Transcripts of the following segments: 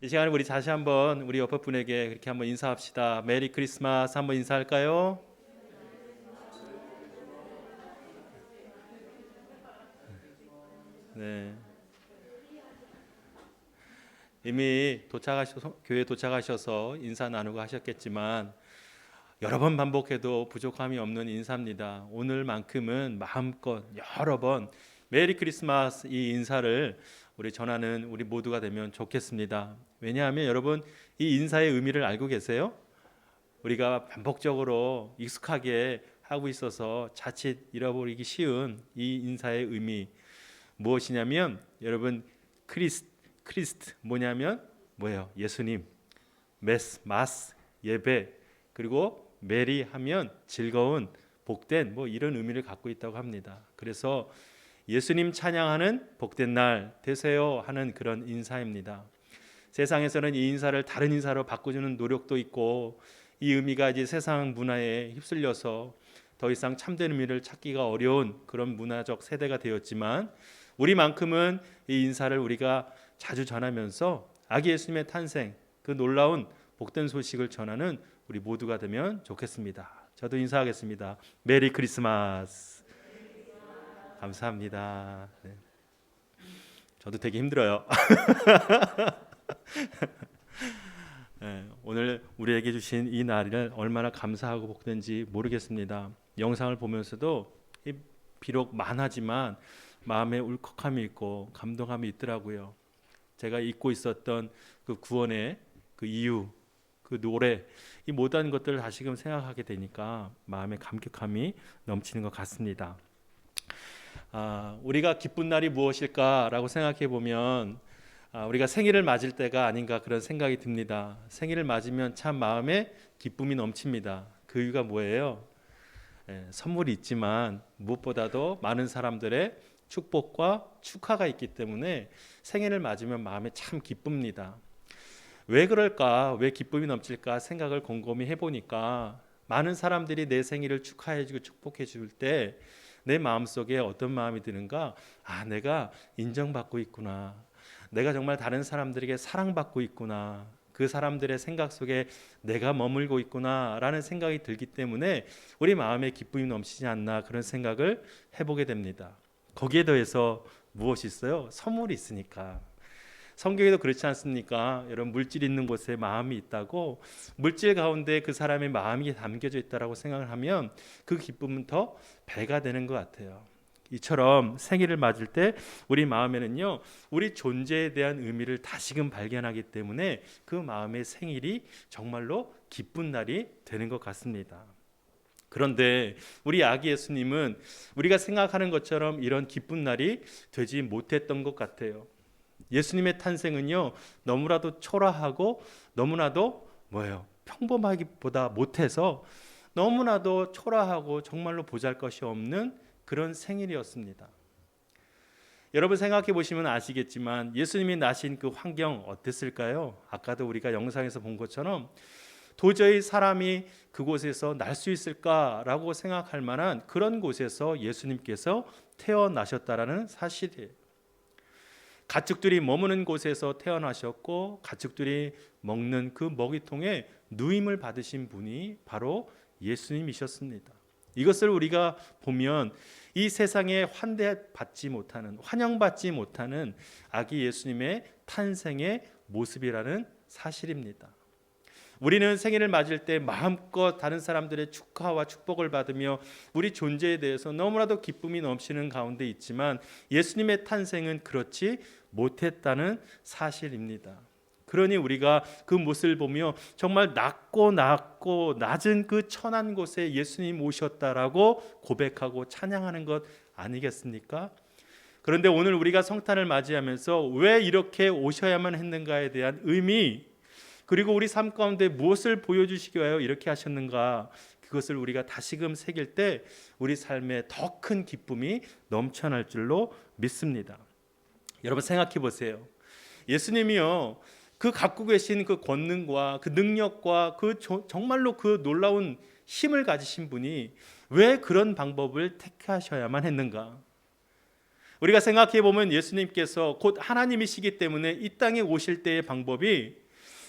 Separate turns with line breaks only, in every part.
이 시간에 우리 다시 한번 우리 옆에 분에게 그렇게 한번 인사합시다. 메리 크리스마스 한번 인사할까요? 네. 이미 도착하셔서 교회 도착하셔서 인사 나누고 하셨겠지만 여러 번 반복해도 부족함이 없는 인사입니다. 오늘만큼은 마음껏 여러 번 메리 크리스마스 이 인사를 우리 전하는 우리 모두가 되면 좋겠습니다. 왜냐하면 여러분 이 인사의 의미를 알고 계세요? 우리가 반복적으로 익숙하게 하고 있어서 자칫 잃어버리기 쉬운 이 인사의 의미 무엇이냐면 여러분 크리스트 뭐냐면 뭐예요? 예수님. 마스 예배 그리고 메리 하면 즐거운 복된 뭐 이런 의미를 갖고 있다고 합니다. 그래서 예수님 찬양하는 복된 날 되세요 하는 그런 인사입니다. 세상에서는 이 인사를 다른 인사로 바꿔주는 노력도 있고 이 의미가 이제 세상 문화에 휩쓸려서 더 이상 참된 의미를 찾기가 어려운 그런 문화적 세대가 되었지만 우리만큼은 이 인사를 우리가 자주 전하면서 아기 예수님의 탄생 그 놀라운 복된 소식을 전하는 우리 모두가 되면 좋겠습니다. 저도 인사하겠습니다. 메리 크리스마스. 감사합니다. 네. 저도 되게 힘들어요. 네, 오늘 우리에게 주신 이 날을 얼마나 감사하고 복된지 모르겠습니다. 영상을 보면서도 비록 만하지만 마음에 울컥함이 있고 감동함이 있더라고요. 제가 잊고 있었던 그 구원의 그 이유, 그 노래, 이 모든 것들을 다시금 생각하게 되니까 마음에 감격함이 넘치는 것 같습니다. 우리가 기쁜 날이 무엇일까라고 생각해 보면 우리가 생일을 맞을 때가 아닌가 그런 생각이 듭니다. 생일을 맞으면 참 마음에 기쁨이 넘칩니다. 그 이유가 뭐예요? 선물이 있지만 무엇보다도 많은 사람들의 축복과 축하가 있기 때문에 생일을 맞으면 마음에 참 기쁩니다. 왜 그럴까? 왜 기쁨이 넘칠까? 생각을 곰곰이 해보니까 많은 사람들이 내 생일을 축하해주고 축복해줄 때 내 마음속에 어떤 마음이 드는가? 내가 인정받고 있구나. 내가 정말 다른 사람들에게 사랑받고 있구나. 그 사람들의 생각 속에 내가 머물고 있구나라는 생각이 들기 때문에 우리 마음에 기쁨이 넘치지 않나 그런 생각을 해보게 됩니다. 거기에 더해서 무엇이 있어요? 선물이 있으니까. 성경에도 그렇지 않습니까? 여러분 물질 있는 곳에 마음이 있다고 물질 가운데 그 사람의 마음이 담겨져 있다라고 생각을 하면 그 기쁨은 더 배가 되는 것 같아요. 이처럼 생일을 맞을 때 우리 마음에는요 우리 존재에 대한 의미를 다시금 발견하기 때문에 그 마음의 생일이 정말로 기쁜 날이 되는 것 같습니다. 그런데 우리 아기 예수님은 우리가 생각하는 것처럼 이런 기쁜 날이 되지 못했던 것 같아요. 예수님의 탄생은요 너무나도 초라하고 너무나도 평범하기보다 못해서 너무나도 초라하고 정말로 보잘것이 없는 그런 생일이었습니다. 여러분 생각해 보시면 아시겠지만 예수님이 나신 그 환경 어땠을까요? 아까도 우리가 영상에서 본 것처럼 도저히 사람이 그곳에서 날 수 있을까라고 생각할 만한 그런 곳에서 예수님께서 태어나셨다라는 사실이에요. 가축들이 머무는 곳에서 태어나셨고 가축들이 먹는 그 먹이통에 누임을 받으신 분이 바로 예수님이셨습니다. 이것을 우리가 보면 이 세상에 환대받지 못하는 환영받지 못하는 아기 예수님의 탄생의 모습이라는 사실입니다. 우리는 생일을 맞을 때 마음껏 다른 사람들의 축하와 축복을 받으며 우리 존재에 대해서 너무나도 기쁨이 넘치는 가운데 있지만 예수님의 탄생은 그렇지 못했다는 사실입니다. 그러니 우리가 그 모습을 보며 정말 낮고 낮은 그 천한 곳에 예수님 오셨다라고 고백하고 찬양하는 것 아니겠습니까? 그런데 오늘 우리가 성탄을 맞이하면서 왜 이렇게 오셔야만 했는가에 대한 의미 그리고 우리 삶 가운데 무엇을 보여주시기 위하여 이렇게 하셨는가 그것을 우리가 다시금 새길 때 우리 삶에 더 큰 기쁨이 넘쳐날 줄로 믿습니다. 여러분 생각해 보세요. 예수님이요 그 갖고 계신 그 권능과 그 능력과 정말로 그 놀라운 힘을 가지신 분이 왜 그런 방법을 택하셔야만 했는가? 우리가 생각해 보면 예수님께서 곧 하나님이시기 때문에 이 땅에 오실 때의 방법이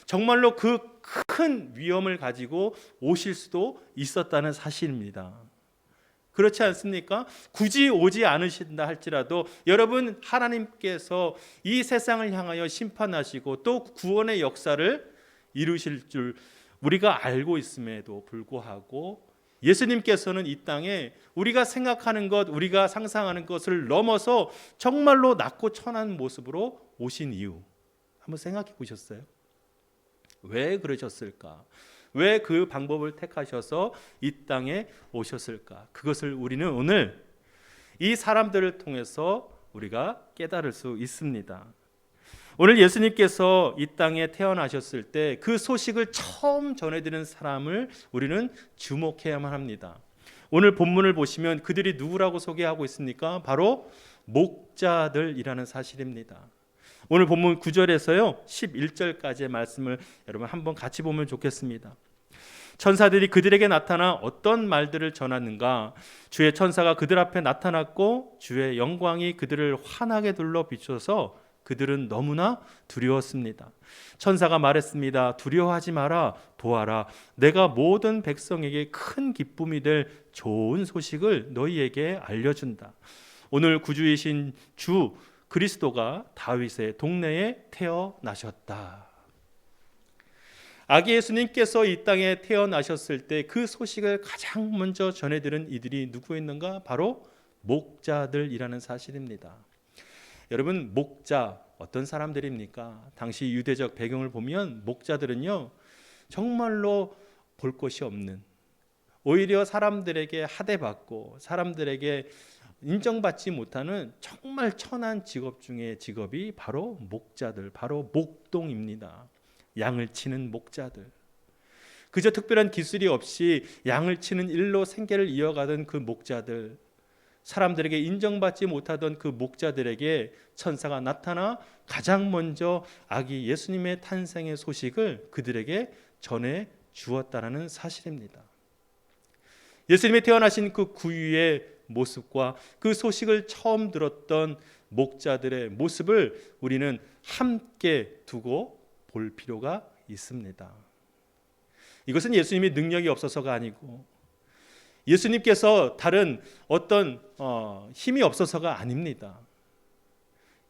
정말로 그 큰 위험을 가지고 오실 수도 있었다는 사실입니다. 그렇지 않습니까? 굳이 오지 않으신다 할지라도 여러분, 하나님께서 이 세상을 향하여 심판하시고 또 구원의 역사를 이루실 줄 우리가 알고 있음에도 불구하고 예수님께서는 이 땅에 우리가 생각하는 것, 우리가 상상하는 것을 넘어서 정말로 낮고 천한 모습으로 오신 이유, 한번 생각해 보셨어요? 왜 그러셨을까? 왜 그 방법을 택하셔서 이 땅에 오셨을까? 그것을 우리는 오늘 이 사람들을 통해서 우리가 깨달을 수 있습니다. 오늘 예수님께서 이 땅에 태어나셨을 때 그 소식을 처음 전해드리는 사람을 우리는 주목해야만 합니다. 오늘 본문을 보시면 그들이 누구라고 소개하고 있습니까? 바로 목자들이라는 사실입니다. 오늘 본문 9절에서요 11절까지의 말씀을 여러분 한번 같이 보면 좋겠습니다. 천사들이 그들에게 나타나 어떤 말들을 전하는가? 주의 천사가 그들 앞에 나타났고 주의 영광이 그들을 환하게 둘러 비춰서 그들은 너무나 두려웠습니다. 천사가 말했습니다. 두려워하지 마라. 보아라, 내가 모든 백성에게 큰 기쁨이 될 좋은 소식을 너희에게 알려준다. 오늘 구주이신 주 그리스도가 다윗의 동네에 태어나셨다. 아기 예수님께서 이 땅에 태어나셨을 때 그 소식을 가장 먼저 전해들은 이들이 누구였는가? 바로 목자들이라는 사실입니다. 여러분, 목자 어떤 사람들입니까? 당시 유대적 배경을 보면 목자들은요 정말로 볼 것이 없는, 오히려 사람들에게 하대받고 사람들에게 인정받지 못하는 정말 천한 직업 중에 직업이 바로 목자들, 바로 목동입니다. 양을 치는 목자들. 그저 특별한 기술이 없이 양을 치는 일로 생계를 이어가던 그 목자들, 사람들에게 인정받지 못하던 그 목자들에게 천사가 나타나 가장 먼저 아기 예수님의 탄생의 소식을 그들에게 전해 주었다는 사실입니다. 예수님이 태어나신 그 구유의 모습과 그 소식을 처음 들었던 목자들의 모습을 우리는 함께 두고 볼 필요가 있습니다. 이것은 예수님이 능력이 없어서가 아니고 예수님께서 다른 어떤 힘이 없어서가 아닙니다.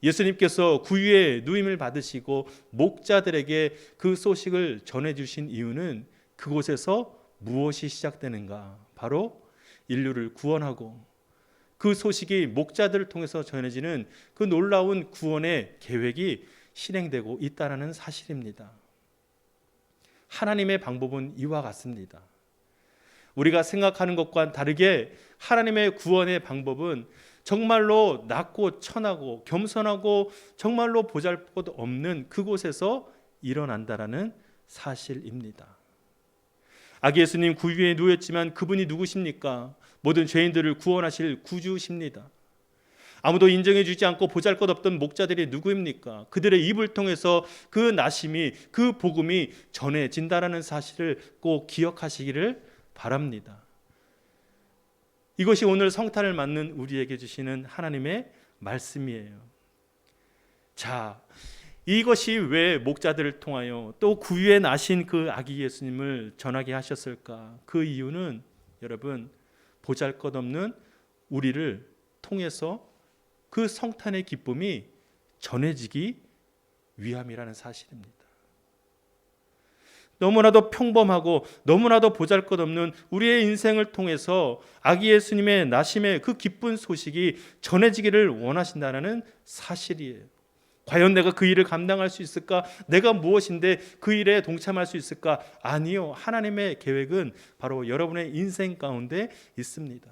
예수님께서 구유의 누임을 받으시고 목자들에게 그 소식을 전해주신 이유는 그곳에서 무엇이 시작되는가? 바로 인류를 구원하고 그 소식이 목자들을 통해서 전해지는 그 놀라운 구원의 계획이 실행되고 있다는 사실입니다. 하나님의 방법은 이와 같습니다. 우리가 생각하는 것과는 다르게 하나님의 구원의 방법은 정말로 낮고 천하고 겸손하고 정말로 보잘것 없는 그곳에서 일어난다라는 사실입니다. 아기 예수님 구유에 누였지만 그분이 누구십니까? 모든 죄인들을 구원하실 구주십니다. 아무도 인정해 주지 않고 보잘것없던 목자들이 누구입니까? 그들의 입을 통해서 그 나심이, 그 복음이 전해진다라는 사실을 꼭 기억하시기를 바랍니다. 이것이 오늘 성탄을 맞는 우리에게 주시는 하나님의 말씀이에요. 자, 이것이 왜 목자들을 통하여 또 구유에 나신 그 아기 예수님을 전하게 하셨을까? 그 이유는 여러분, 보잘것없는 우리를 통해서 그 성탄의 기쁨이 전해지기 위함이라는 사실입니다. 너무나도 평범하고 너무나도 보잘것없는 우리의 인생을 통해서 아기 예수님의 나심의 그 기쁜 소식이 전해지기를 원하신다는 사실이에요. 과연 내가 그 일을 감당할 수 있을까? 내가 무엇인데 그 일에 동참할 수 있을까? 아니요. 하나님의 계획은 바로 여러분의 인생 가운데 있습니다.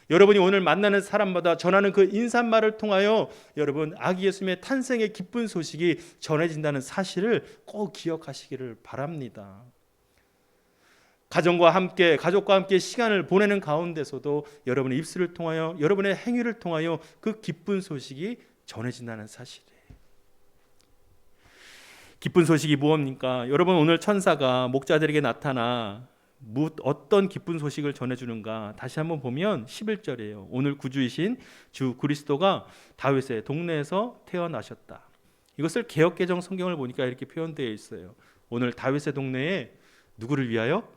여러분이 오늘 만나는 사람마다 전하는 그 인사말을 통하여 여러분 아기 예수님의 탄생의 기쁜 소식이 전해진다는 사실을 꼭 기억하시기를 바랍니다. 가정과 함께, 가족과 함께 시간을 보내는 가운데서도 여러분의 입술을 통하여, 여러분의 행위를 통하여 그 기쁜 소식이 전해진다는 사실이에요. 기쁜 소식이 무엇입니까? 여러분, 오늘 천사가 목자들에게 나타나 어떤 기쁜 소식을 전해주는가 다시 한번 보면 11절이에요. 오늘 구주이신 주 그리스도가 다윗의 동네에서 태어나셨다. 이것을 개역개정 성경을 보니까 이렇게 표현되어 있어요. 오늘 다윗의 동네에 누구를 위하여?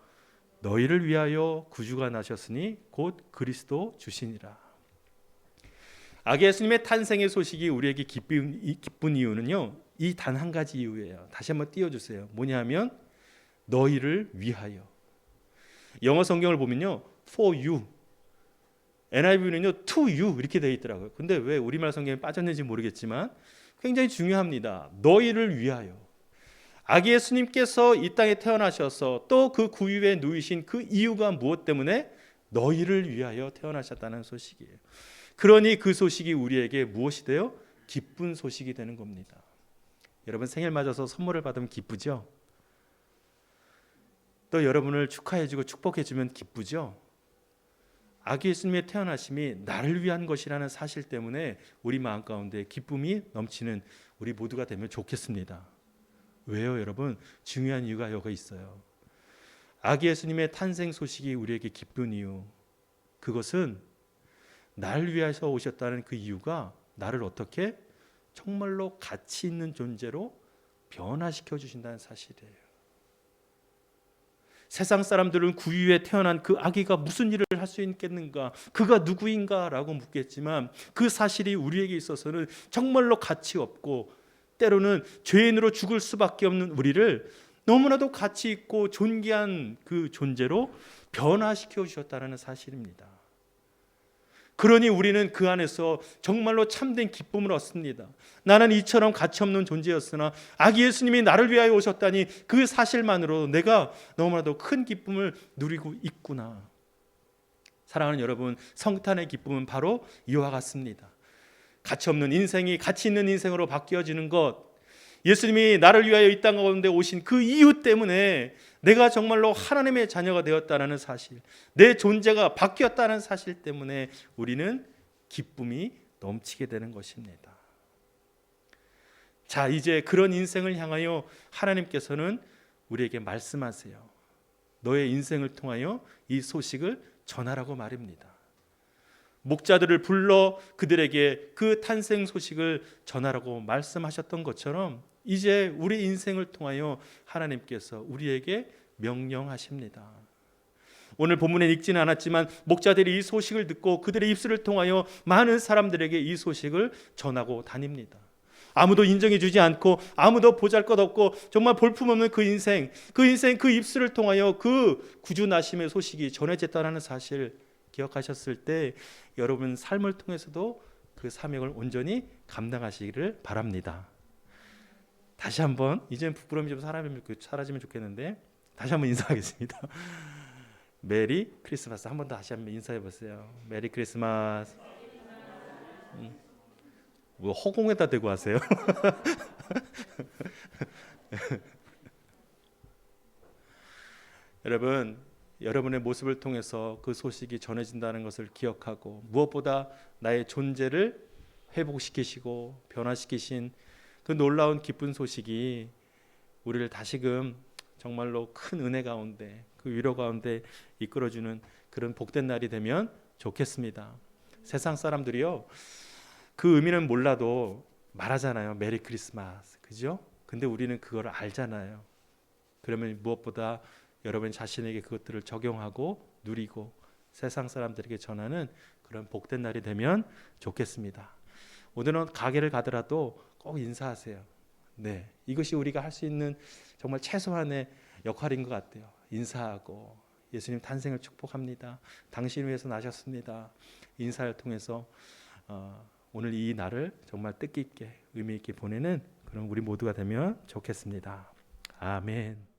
너희를 위하여 구주가 나셨으니 곧 그리스도 주시니라. 아기 예수님의 탄생의 소식이 우리에게 기쁜 이유는요, 이 단 한 가지 이유예요. 다시 한번 띄워주세요. 뭐냐면 너희를 위하여. 영어 성경을 보면요, for you, NIV는요, to you 이렇게 되어 있더라고요. 근데 왜 우리말 성경에 빠졌는지 모르겠지만 굉장히 중요합니다. 너희를 위하여. 아기 예수님께서 이 땅에 태어나셔서 또 그 구유에 누이신 그 이유가 무엇 때문에? 너희를 위하여 태어나셨다는 소식이에요. 그러니 그 소식이 우리에게 무엇이 돼요? 기쁜 소식이 되는 겁니다. 여러분 생일 맞아서 선물을 받으면 기쁘죠? 또 여러분을 축하해주고 축복해주면 기쁘죠? 아기 예수님의 태어나심이 나를 위한 것이라는 사실 때문에 우리 마음 가운데 기쁨이 넘치는 우리 모두가 되면 좋겠습니다. 왜요, 여러분? 중요한 이유가 여기 있어요. 아기 예수님의 탄생 소식이 우리에게 기쁜 이유, 그것은 나를 위해서 오셨다는 그 이유가 나를 어떻게 정말로 가치 있는 존재로 변화시켜 주신다는 사실이에요. 세상 사람들은 구유에 태어난 그 아기가 무슨 일을 할 수 있겠는가, 그가 누구인가 라고 묻겠지만 그 사실이 우리에게 있어서는 정말로 가치 없고 때로는 죄인으로 죽을 수밖에 없는 우리를 너무나도 가치 있고 존귀한 그 존재로 변화시켜 주셨다는 사실입니다. 그러니 우리는 그 안에서 정말로 참된 기쁨을 얻습니다. 나는 이처럼 가치없는 존재였으나 아기 예수님이 나를 위하여 오셨다니 그 사실만으로 내가 너무나도 큰 기쁨을 누리고 있구나. 사랑하는 여러분, 성탄의 기쁨은 바로 이와 같습니다. 가치없는 인생이 가치 있는 인생으로 바뀌어지는 것, 예수님이 나를 위하여 이 땅 가운데 오신 그 이유 때문에 내가 정말로 하나님의 자녀가 되었다는 사실, 내 존재가 바뀌었다는 사실 때문에 우리는 기쁨이 넘치게 되는 것입니다. 자, 이제 그런 인생을 향하여 하나님께서는 우리에게 말씀하세요. 너의 인생을 통하여 이 소식을 전하라고 말입니다. 목자들을 불러 그들에게 그 탄생 소식을 전하라고 말씀하셨던 것처럼 이제 우리 인생을 통하여 하나님께서 우리에게 명령하십니다. 오늘 본문에 읽지는 않았지만 목자들이 이 소식을 듣고 그들의 입술을 통하여 많은 사람들에게 이 소식을 전하고 다닙니다. 아무도 인정해 주지 않고 아무도 보잘것없고 정말 볼품없는 그 인생 그 입술을 통하여 그 구주 나심의 소식이 전해졌다는 사실 기억하셨을 때 여러분 삶을 통해서도 그 사명을 온전히 감당하시기를 바랍니다. 다시 한번, 이제는 부끄러움이 좀 사라지면 좋겠는데 다시 한번 인사하겠습니다. 메리 크리스마스. 한 번 더 다시 한번 인사해 보세요. 메리 크리스마스. 뭐 허공에다 대고 하세요? 여러분, 여러분의 모습을 통해서 그 소식이 전해진다는 것을 기억하고 무엇보다 나의 존재를 회복시키시고 변화시키신 그 놀라운 기쁜 소식이 우리를 다시금 정말로 큰 은혜 가운데 그 위로 가운데 이끌어주는 그런 복된 날이 되면 좋겠습니다. 세상 사람들이요, 그 의미는 몰라도 말하잖아요. 메리 크리스마스, 그죠? 근데 우리는 그걸 알잖아요. 그러면 무엇보다 여러분 자신에게 그것들을 적용하고 누리고 세상 사람들에게 전하는 그런 복된 날이 되면 좋겠습니다. 오늘은 가게를 가더라도 꼭 인사하세요. 네, 이것이 우리가 할 수 있는 정말 최소한의 역할인 것 같아요. 인사하고 예수님 탄생을 축복합니다. 당신을 위해서 나셨습니다. 인사를 통해서 오늘 이 날을 정말 뜻깊게 의미 있게 보내는 그런 우리 모두가 되면 좋겠습니다. 아멘.